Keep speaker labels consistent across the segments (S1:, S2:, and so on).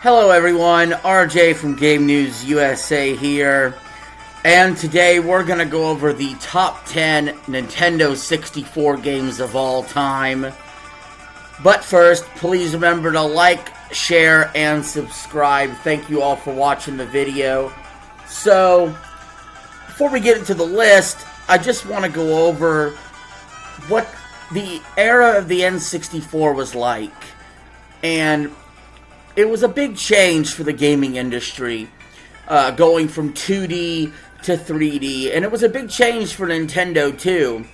S1: Hello everyone, RJ from Game News USA here, and today we're going to go over the top 10 Nintendo 64 games of all time. But first, please remember to like, share, and subscribe. Thank you all for watching the video. So, before we get into the list, I just want to go over what the era of the N64 was like. And it was a big change for the gaming industry, going from 2D to 3D, and it was a big change for Nintendo too.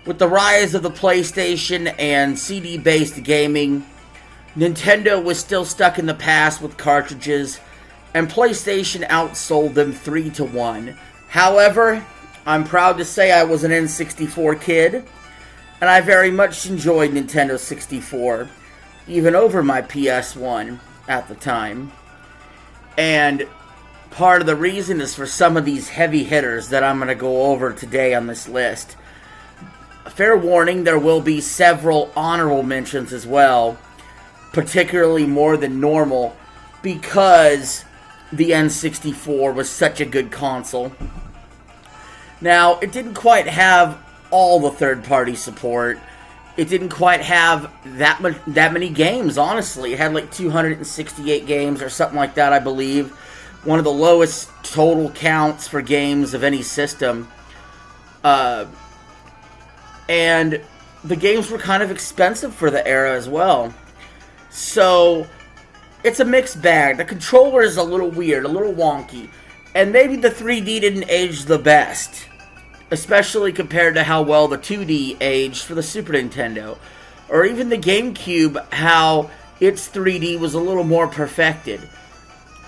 S1: With the rise of the PlayStation and CD-based gaming, Nintendo was still stuck in the past with cartridges, and PlayStation outsold them 3-1. However, I'm proud to say I was an N64 kid, and I very much enjoyed Nintendo 64, even over my PS1 at the time. And part of the reason is for some of these heavy hitters that I'm going to go over today on this list. Fair warning, there will be several honorable mentions as well, particularly more than normal, because the N64 was such a good console. Now, it didn't quite have all the third-party support. It didn't quite have that many games, honestly. It had like 268 games or something like that, I believe. One of the lowest total counts for games of any system. And the games were kind of expensive for the era as well. So, it's a mixed bag. The controller is a little weird, a little wonky. And maybe the 3D didn't age the best, especially compared to how well the 2D aged for the Super Nintendo. Or even the GameCube, how its 3D was a little more perfected.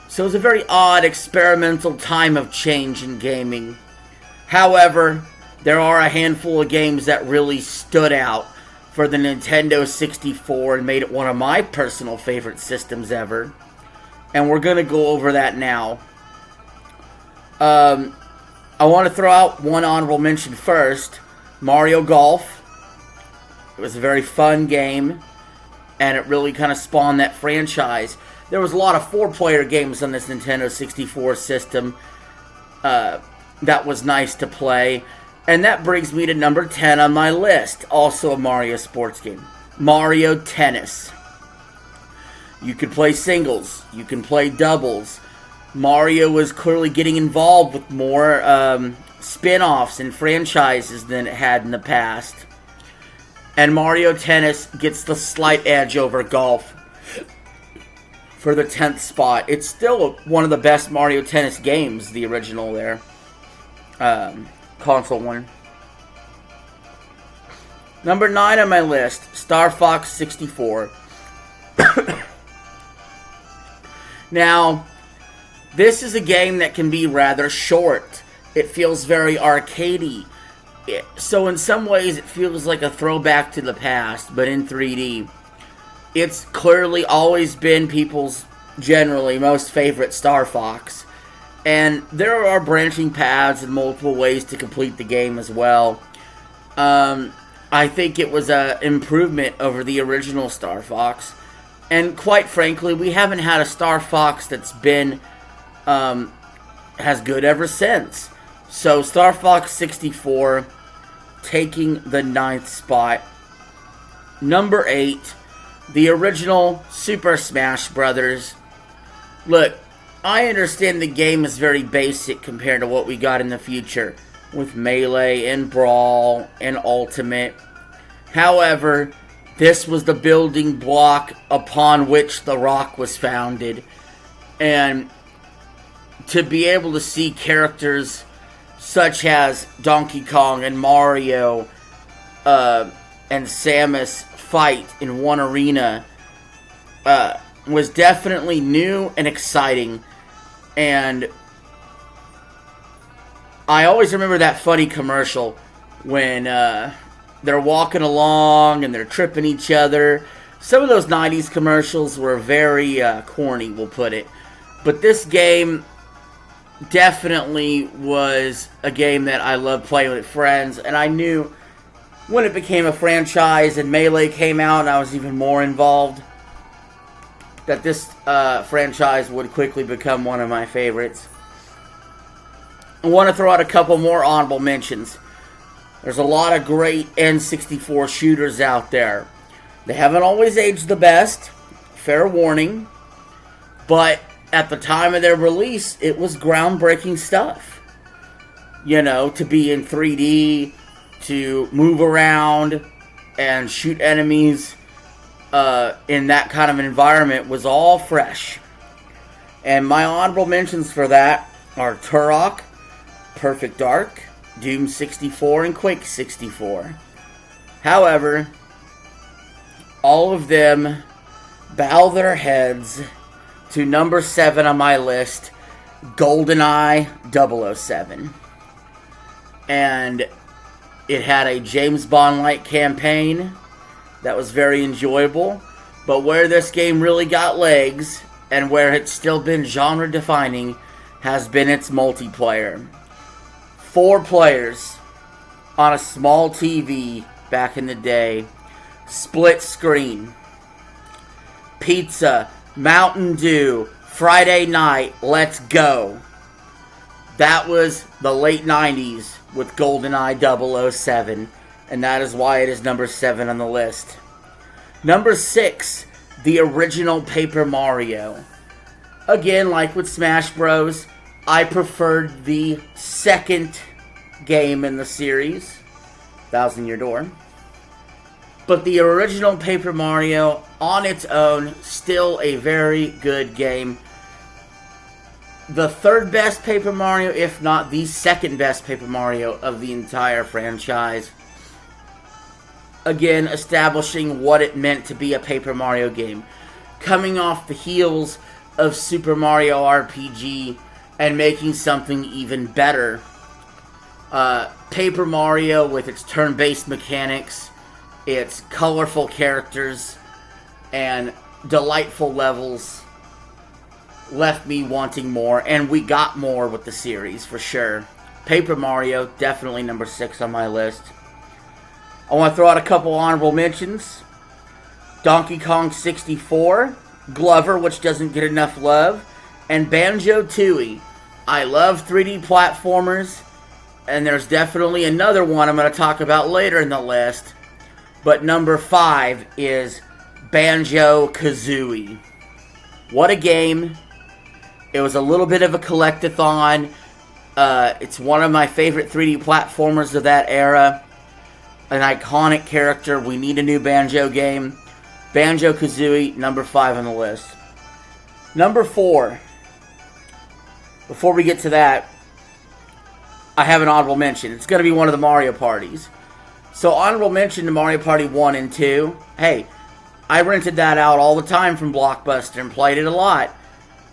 S1: So it was a very odd experimental time of change in gaming. However, there are a handful of games that really stood out for the Nintendo 64 and made it one of my personal favorite systems ever. And we're going to go over that now. I want to throw out one honorable mention first. Mario Golf. It was a very fun game, and it really kind of spawned that franchise. There was a lot of 4-player games on this Nintendo 64 system that was nice to play. And that brings me to number 10 on my list. Also a Mario sports game. Mario Tennis. You could play singles. You can play doubles. Mario was clearly getting involved with more spin-offs and franchises than it had in the past. And Mario Tennis gets the slight edge over Golf for the 10th spot. It's still one of the best Mario Tennis games, the original there. Console one. Number 9 on my list, Star Fox 64. Now, this is a game that can be rather short. It feels very arcadey. So in some ways it feels like a throwback to the past, but in 3D. It's clearly always been people's generally most favorite Star Fox. And there are branching paths and multiple ways to complete the game as well. I think it was an improvement over the original Star Fox. And quite frankly, we haven't had a Star Fox that's been has good ever since. So Star Fox 64 taking the 9th spot. Number 8, the original Super Smash Brothers. Look, I understand the game is very basic compared to what we got in the future with Melee and Brawl and Ultimate. However, this was the building block upon which The Rock was founded. And to be able to see characters such as Donkey Kong and Mario and Samus fight in one arena was definitely new and exciting. And I always remember that funny commercial when they're walking along and they're tripping each other. Some of those 90s commercials were very corny, we'll put it. But this game definitely was a game that I loved playing with friends, and I knew when it became a franchise and Melee came out and I was even more involved. that this franchise would quickly become one of my favorites. I want to throw out a couple more honorable mentions. There's a lot of great N64 shooters out there. They haven't always aged the best, fair warning, but at the time of their release, it was groundbreaking stuff. You know, to be in 3D, to move around and shoot enemies in that kind of environment was all fresh. And my honorable mentions for that are Turok, Perfect Dark, Doom 64, and Quake 64. However, all of them bow their heads to number 7 on my list, GoldenEye 007. And it had a James Bond-like campaign that was very enjoyable. But where this game really got legs, and where it's still been genre-defining, has been its multiplayer. 4 players on a small TV back in the day. Split screen. Pizza. Mountain Dew. Friday night. Let's go. That was the late 90s with GoldenEye 007. And that is why it is number 7 on the list. Number 6. The original Paper Mario. Again, like with Smash Bros., I preferred the second game in the series, Thousand Year Door. But the original Paper Mario, on its own, still a very good game. The third best Paper Mario, if not the second best Paper Mario of the entire franchise. Again, establishing what it meant to be a Paper Mario game. Coming off the heels of Super Mario RPG and making something even better. Paper Mario, with its turn-based mechanics, its colorful characters, and delightful levels, left me wanting more, and we got more with the series, for sure. Paper Mario, definitely number 6 on my list. I want to throw out a couple honorable mentions. Donkey Kong 64, Glover, which doesn't get enough love, and Banjo-Tooie. I love 3D platformers, and there's definitely another one I'm going to talk about later in the list. But number 5 is Banjo-Kazooie. What a game. It was a little bit of a collect-a-thon. It's one of my favorite 3D platformers of that era. An iconic character. We need a new Banjo game. Banjo-Kazooie, number 5 on the list. Number 4. Before we get to that, I have an honorable mention. It's going to be one of the Mario parties. So, honorable mention to Mario Party 1 and 2. Hey, I rented that out all the time from Blockbuster and played it a lot.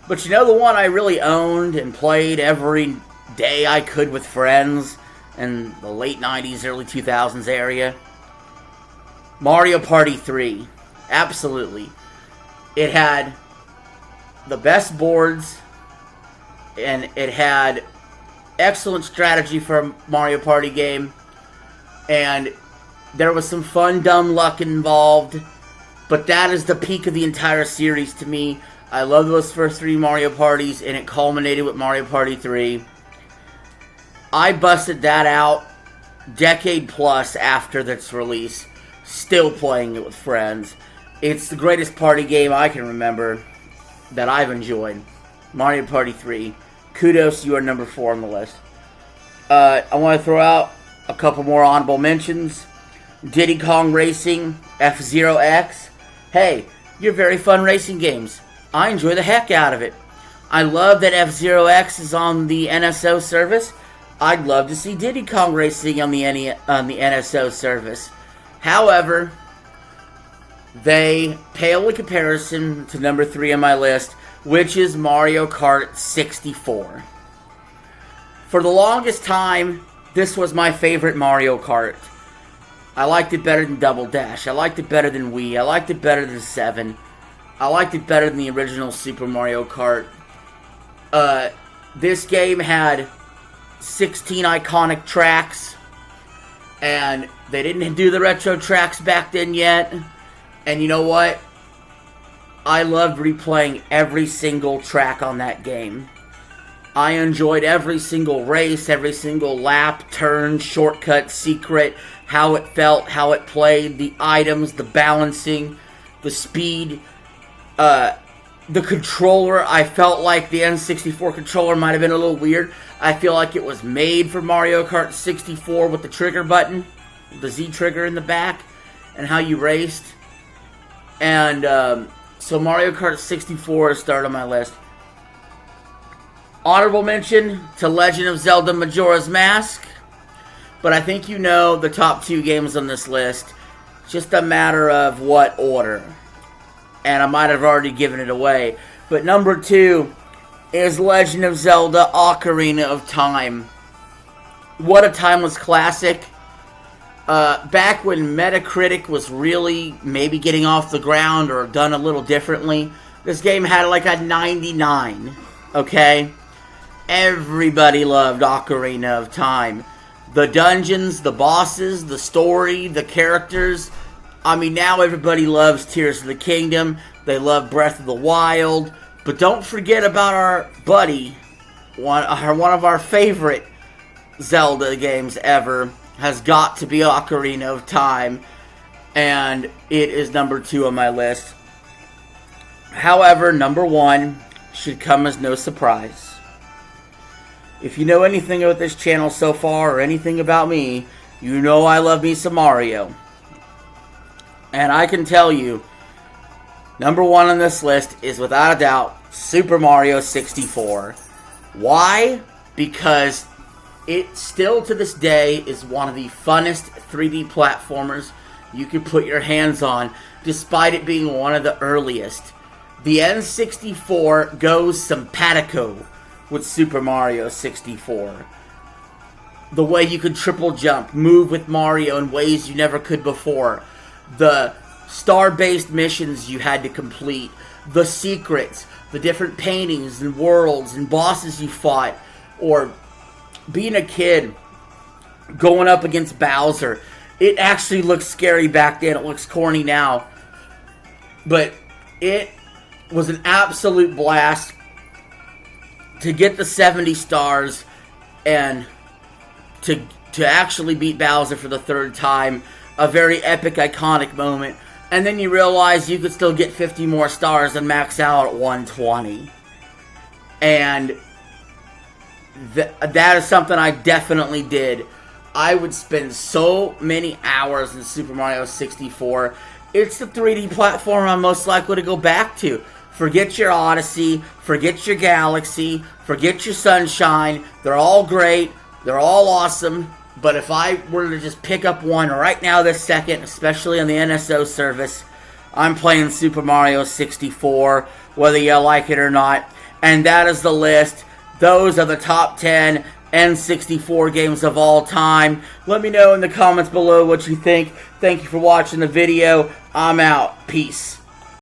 S1: But you know the one I really owned and played every day I could with friends in the late 90s, early 2000s area? Mario Party 3. Absolutely. It had the best boards, and it had excellent strategy for a Mario Party game, and there was some fun, dumb luck involved, but that is the peak of the entire series to me. I love those first 3 Mario Parties, and it culminated with Mario Party 3. I busted that out decade plus after its release, still playing it with friends. It's the greatest party game I can remember that I've enjoyed. Mario Party 3. Kudos, you are number 4 on the list. I want to throw out a couple more honorable mentions. Diddy Kong Racing, F-Zero X. Hey, you're very fun racing games. I enjoy the heck out of it. I love that F-Zero X is on the NSO service. I'd love to see Diddy Kong Racing on the NSO service. However, they pale in comparison to number 3 on my list, which is Mario Kart 64. For the longest time, this was my favorite Mario Kart. I liked it better than Double Dash. I liked it better than Wii. I liked it better than 7. I liked it better than the original Super Mario Kart. This game had 16 iconic tracks, and they didn't do the retro tracks back then yet. And you know what? I loved replaying every single track on that game. I enjoyed every single race, every single lap, turn, shortcut, secret, how it felt, how it played, the items, the balancing, the speed, the controller. I felt like the N64 controller might have been a little weird. I feel like it was made for Mario Kart 64 with the trigger button, the Z trigger in the back, and how you raced. And so Mario Kart 64 is started on my list. Honorable mention to Legend of Zelda Majora's Mask. But I think you know the top 2 games on this list. It's just a matter of what order. And I might have already given it away. But number 2 is Legend of Zelda Ocarina of Time. What a timeless classic. Back when Metacritic was really maybe getting off the ground or done a little differently, this game had like a 99. Okay? Everybody loved Ocarina of Time. The dungeons, the bosses, the story, the characters. I mean, now everybody loves Tears of the Kingdom. They love Breath of the Wild. But don't forget about our buddy, one of our favorite Zelda games ever, has got to be Ocarina of Time. And it is number 2 on my list. However, number 1 should come as no surprise. If you know anything about this channel so far, or anything about me, you know I love me some Mario. And I can tell you, number 1 on this list is without a doubt Super Mario 64. Why? Because it still to this day is one of the funnest 3D platformers you can put your hands on, despite it being one of the earliest. The N64 goes simpatico with Super Mario 64. The way you could triple jump, move with Mario in ways you never could before. The star-based missions you had to complete. The secrets. The different paintings and worlds and bosses you fought. Or being a kid, going up against Bowser. It actually looked scary back then. It looks corny now. But it was an absolute blast to get the 70 stars and to actually beat Bowser for the 3rd time. A very epic, iconic moment. And then you realize you could still get 50 more stars and max out at 120. And that is something I definitely did. I would spend so many hours in Super Mario 64. It's the 3D platform I'm most likely to go back to. Forget your Odyssey, forget your Galaxy, forget your Sunshine. They're all great, they're all awesome. But if I were to just pick up one right now this second, especially on the NSO service, I'm playing Super Mario 64, whether you like it or not. And that is the list. Those are the top 10 N64 games of all time. Let me know in the comments below what you think. Thank you for watching the video. I'm out. Peace.